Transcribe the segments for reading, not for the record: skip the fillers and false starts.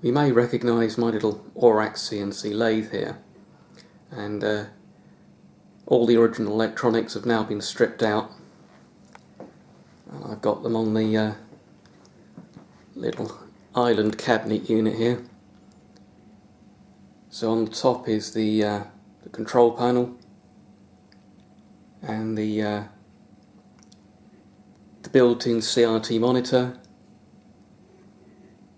We may recognise my little Orac CNC lathe here, and all the original electronics have now been stripped out, and I've got them on the little island cabinet unit here. So on the top is the control panel and the built-in CRT monitor.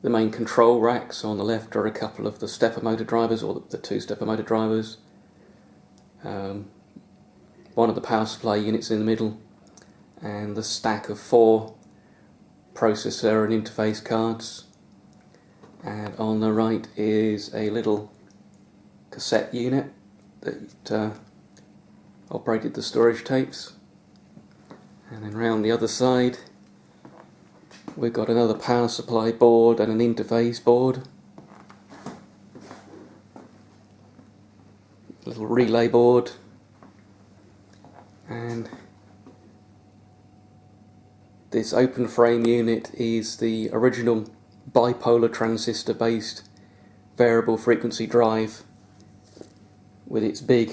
The main control racks. On the left are a couple of the stepper motor drivers, or the two stepper motor drivers. One of the power supply units in the middle, and the stack of 4 processor and interface cards. And on the right is a little cassette unit that operated the storage tapes. And then round the other side we've got another power supply board and an interface board, a little relay board, and this open frame unit is the original bipolar transistor based variable frequency drive with its big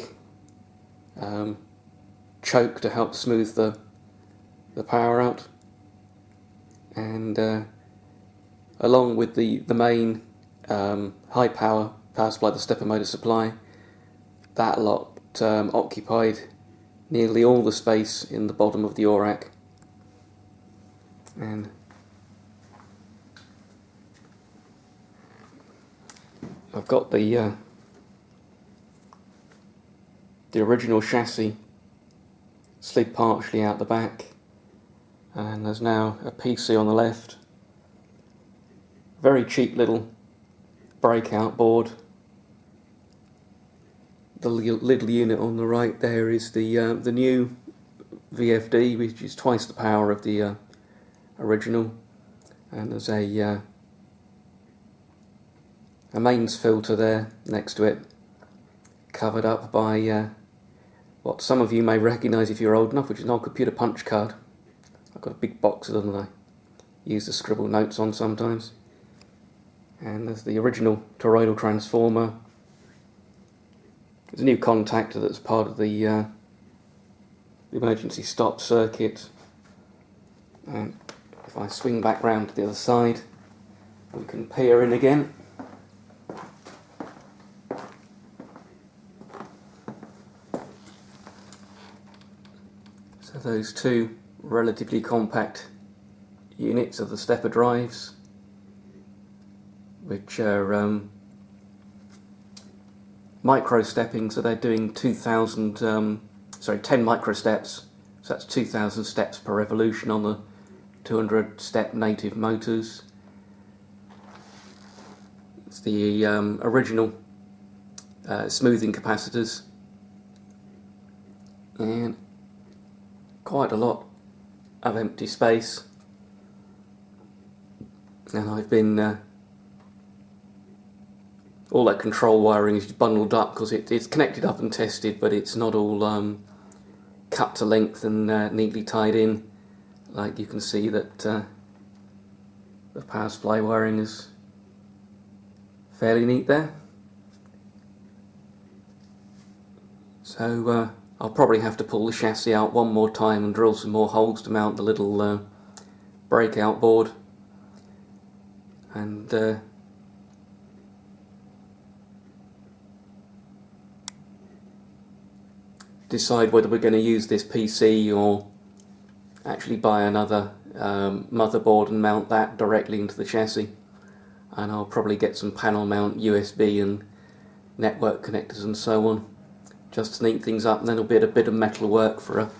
choke to help smooth the power out. And along with the main high power supply, the stepper motor supply, that lot occupied nearly all the space in the bottom of the Orac. And I've got the original chassis slid partially out the back, and there's now a PC on the left. Very cheap little breakout board. The little unit on the right there is the new VFD, which is twice the power of the original, and there's a mains filter there next to it, covered up by what some of you may recognise if you're old enough, which is an old computer punch card. I've got a big box of them that I use to scribble notes on sometimes. And there's the original toroidal transformer. There's a new contactor that's part of the emergency stop circuit. And if I swing back round to the other side, we can peer in again. So those two relatively compact units of the stepper drives, which are micro stepping, so they're doing 10 micro steps, so that's 2,000 steps per revolution on the 200 step native motors. It's the original smoothing capacitors, and quite a lot of empty space. And I've been all that control wiring is bundled up because it's connected up and tested, but it's not all cut to length and neatly tied in. Like you can see that the power supply wiring is fairly neat there. So I'll probably have to pull the chassis out one more time and drill some more holes to mount the little breakout board, and decide whether we're going to use this PC or actually buy another motherboard and mount that directly into the chassis. And I'll probably get some panel mount USB and network connectors and so on, just to neat things up, and then there'll be a bit of metal work for a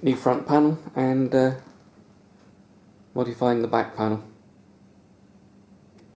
new front panel and modifying the back panel.